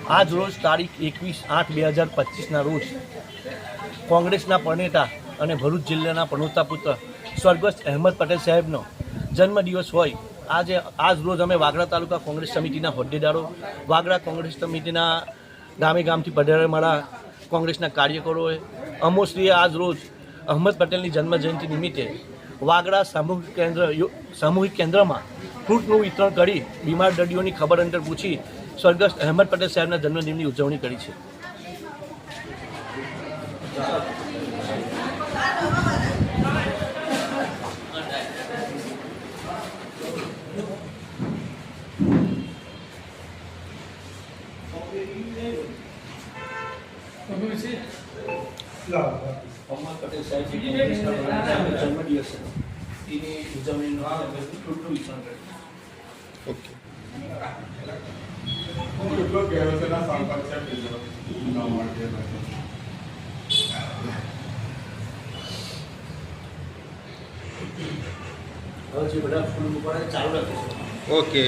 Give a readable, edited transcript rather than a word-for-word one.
આજ રોજ તારીખ 21/8/2025ના રોજ કોંગ્રેસના પ્રણેતા અને ભરૂચ જિલ્લાના પ્રણોતા પુત્ર સ્વર્ગસ્થ અહેમદ પટેલ સાહેબનો જન્મદિવસ હોય આજ રોજ અમે વાગરા તાલુકા કોંગ્રેસ સમિતિના હોદ્દેદારો, વાગરા કોંગ્રેસ સમિતિના ગામે ગામથી પધારેલા કોંગ્રેસના કાર્યકરોએ અમોશ્રીએ આજ રોજ અહેમદ પટેલની જન્મજયંતિ નિમિત્તે વાગરા સામૂહિક કેન્દ્રમાં ફ્રૂટનું વિતરણ કરી બીમાર દર્દીઓની ખબર અંતર પૂછી સ્વર્ગસ્થ અહેમદ પટેલ સાહેબના જન્મદિનની ઉજવણી કરી છે. અહેમદ પટેલ સાહેબ જન્મદિવસ એની ઉજવણીનું ફ્રૂટનું વિતરણ કર્યું. ઓકે. હવે જે બધા ફૂલ મૂકવાના ચાલુ રાખીશું. ઓકે.